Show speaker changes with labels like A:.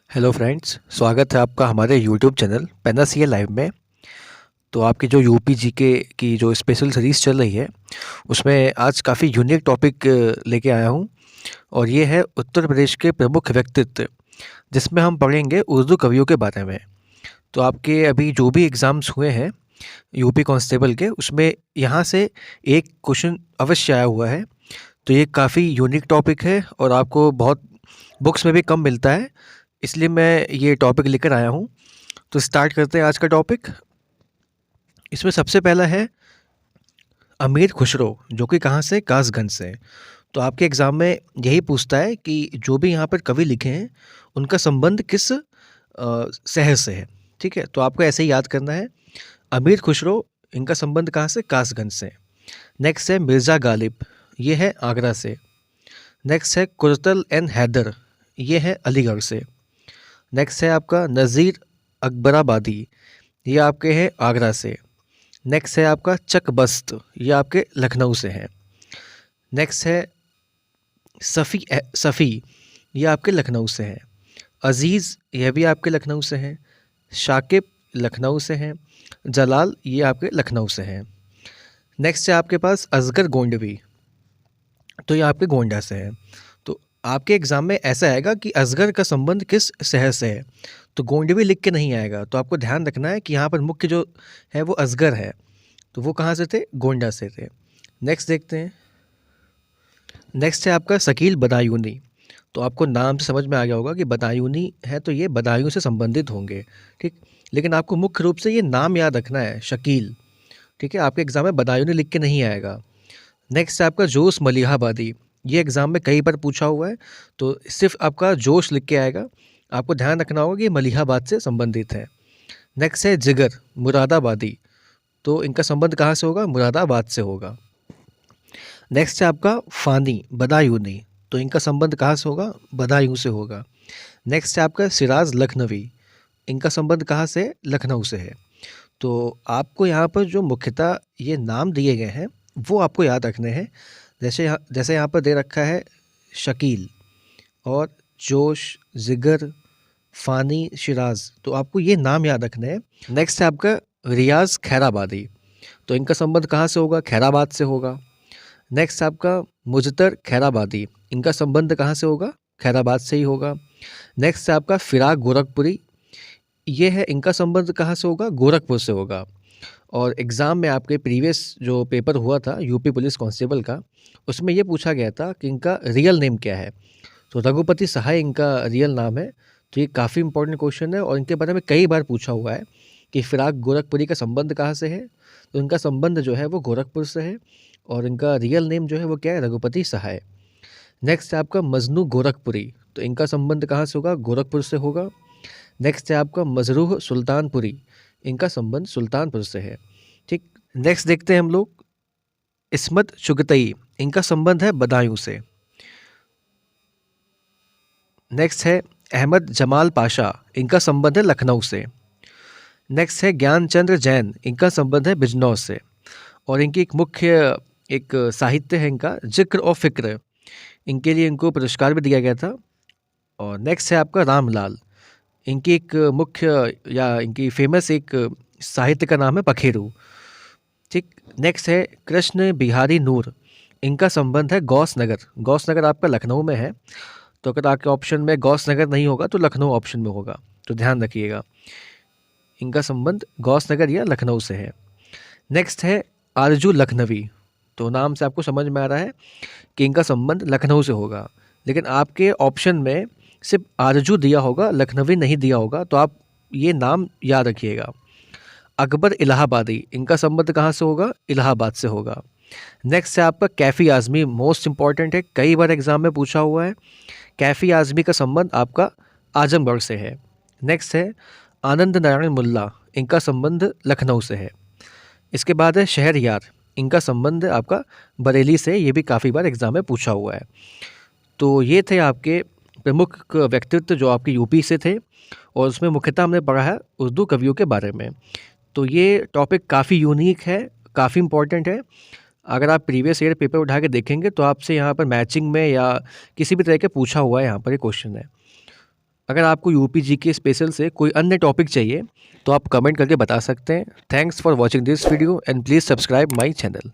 A: Hello friends, स्वागत है आपका हमारे यूट्यूब चैनल पेना सी ए लाइव में। तो आपकी जो यूपी जीके की जो स्पेशल सीरीज़ चल रही है उसमें आज काफ़ी यूनिक टॉपिक लेके आया हूँ। और ये है उत्तर प्रदेश के प्रमुख व्यक्तित्व, जिसमें हम पढ़ेंगे उर्दू कवियों के बारे में। तो आपके अभी जो भी एग्ज़ाम्स हुए हैं यूपी कांस्टेबल के, उसमें यहाँ से एक क्वेश्चन अवश्य आया हुआ है। तो ये काफ़ी यूनिक टॉपिक है और आपको बहुत बुक्स में भी कम मिलता है, इसलिए मैं ये टॉपिक लेकर आया हूँ। तो स्टार्ट करते हैं आज का टॉपिक। इसमें सबसे पहला है अमीर खुसरो, जो कि कहाँ से, कासगंज से। तो आपके एग्ज़ाम में यही पूछता है कि जो भी यहाँ पर कवि लिखे हैं उनका संबंध किस शहर से है। ठीक है, तो आपको ऐसे ही याद करना है। अमीर खुसरो, इनका संबंध कहाँ से, कासगंज से। नेक्स्ट है मिर्ज़ा गालिब, ये है आगरा से। नेक्स्ट है कुर्तल एंड हैदर, ये है अलीगढ़ से। नेक्स्ट है आपका नज़ीर अकबराबादी, ये आपके हैं आगरा से। नेक्स्ट है आपका चकबस्त, ये आपके लखनऊ से हैं। नेक्स्ट है सफ़ी, ये आपके लखनऊ से हैं। अज़ीज़, यह भी आपके लखनऊ से हैं। शाकिब, लखनऊ से हैं। जलाल, ये आपके लखनऊ से हैं। नेक्स्ट है आपके पास असगर गोंडवी, तो ये आपके गोंडा से हैं। तो आपके एग्ज़ाम में ऐसा आएगा कि असगर का संबंध किस शहर से है, तो गोंडवी लिख के नहीं आएगा। तो आपको ध्यान रखना है कि यहाँ पर मुख्य जो है वो असगर है, तो वो कहाँ से थे, गोंडा से थे। नेक्स्ट देखते हैं। नेक्स्ट है आपका शकील बदायूनी। तो आपको नाम से समझ में आ गया होगा कि बदायूनी है, तो ये बदायूं से संबंधित होंगे। ठीक, लेकिन आपको मुख्य रूप से ये नाम याद रखना है, शकील। ठीक है, आपके एग्ज़ाम में बदायूनी लिख के नहीं आएगा। नेक्स्ट है आपका जोश मलिहाबादी, ये एग्ज़ाम में कई बार पूछा हुआ है, तो सिर्फ आपका जोश लिख के आएगा। आपको ध्यान रखना होगा कि ये मलिहाबाद से संबंधित है। नेक्स्ट है जिगर मुरादाबादी, तो इनका संबंध कहाँ से होगा, मुरादाबाद से होगा। नेक्स्ट है आपका फ़ानी बदायूनी, तो इनका संबंध कहाँ से होगा, बदायूं से होगा। नेक्स्ट है आपका सिराज लखनवी, इनका संबंध कहाँ से, लखनऊ से है। तो आपको यहाँ पर जो मुख्यतः ये नाम दिए गए हैं वो आपको याद रखने हैं। जैसे यहाँ पर दे रखा है शकील और जोश, जिगर, फ़ानी, शिराज, तो आपको ये नाम याद रखने हैं। नेक्स्ट है आपका रियाज खैराबादी, तो इनका संबंध कहाँ से होगा, खैराबाद से होगा। नेक्स्ट आपका मुजतर खैराबादी, इनका संबंध कहाँ से होगा, खैराबाद से ही होगा। नेक्स्ट है आपका फिराक गोरखपुरी, ये है, इनका संबंध कहाँ से होगा, गोरखपुर से होगा। और एग्ज़ाम में आपके प्रीवियस जो पेपर हुआ था यूपी पुलिस कांस्टेबल का, उसमें ये पूछा गया था कि इनका रियल नेम क्या है। तो रघुपति सहाय इनका रियल नाम है। तो ये काफ़ी इंपॉर्टेंट क्वेश्चन है और इनके बारे में कई बार पूछा हुआ है कि फिराक गोरखपुरी का संबंध कहाँ से है। तो इनका संबंध जो है वो गोरखपुर से है और इनका रियल नेम जो है वो क्या है, रघुपति सहाय। नेक्स्ट है आपका मजनू गोरखपुरी, तो इनका संबंध कहाँ से होगा, गोरखपुर से होगा। नेक्स्ट है आपका मजरूह सुल्तानपुरी, इनका संबंध सुल्तानपुर से है। ठीक, नेक्स्ट देखते हैं हम लोग इस्मत चुगतई, इनका संबंध है बदायूं से। नेक्स्ट है अहमद जमाल पाशा, इनका संबंध है लखनऊ से। नेक्स्ट है ज्ञानचंद्र जैन, इनका संबंध है बिजनौर से। और इनकी एक मुख्य एक साहित्य है इनका जिक्र और फिक्र, इनके लिए इनको पुरस्कार भी दिया गया था। और नेक्स्ट है आपका रामलाल, इनकी एक मुख्य या इनकी फेमस एक साहित्य का नाम है पखेरू। ठीक, नेक्स्ट है कृष्ण बिहारी नूर, इनका संबंध है गौस नगर। गौस नगर आपका लखनऊ में है, तो अगर आपके ऑप्शन में गौस नगर नहीं होगा तो लखनऊ ऑप्शन में होगा, तो ध्यान रखिएगा। इनका संबंध गौस नगर या लखनऊ से है। नेक्स्ट है आरजू लखनवी, तो नाम से आपको समझ में आ रहा है कि इनका संबंध लखनऊ से होगा, लेकिन आपके ऑप्शन में सिर्फ आरजू दिया होगा, लखनवी नहीं दिया होगा, तो आप ये नाम याद रखिएगा। अकबर इलाहाबादी, इनका संबंध कहाँ से होगा, इलाहाबाद से होगा। नेक्स्ट है आपका कैफ़ी आज़मी, मोस्ट इंपॉर्टेंट है, कई बार एग्जाम में पूछा हुआ है। कैफ़ी आज़मी का संबंध आपका आजमगढ़ से है। नेक्स्ट है आनंद नारायण मुल्ला, इनका संबंध लखनऊ से है। इसके बाद है शहरयार, इनका संबंध आपका बरेली से, ये भी काफ़ी बार एग्जाम में पूछा हुआ है। तो ये थे आपके प्रमुख व्यक्तित्व जो आपके यूपी से थे, और उसमें मुख्यतः हमने पढ़ा है उर्दू कवियों के बारे में। तो ये टॉपिक काफ़ी यूनिक है, काफ़ी इम्पोर्टेंट है। अगर आप प्रीवियस ईयर पेपर उठा के देखेंगे तो आपसे यहाँ पर मैचिंग में या किसी भी तरह के पूछा हुआ है, यहाँ पर ये क्वेश्चन है। अगर आपको यूपी जीके स्पेशल से कोई अन्य टॉपिक चाहिए तो आप कमेंट करके बता सकते हैं। Thanks for watching this video and please subscribe my channel.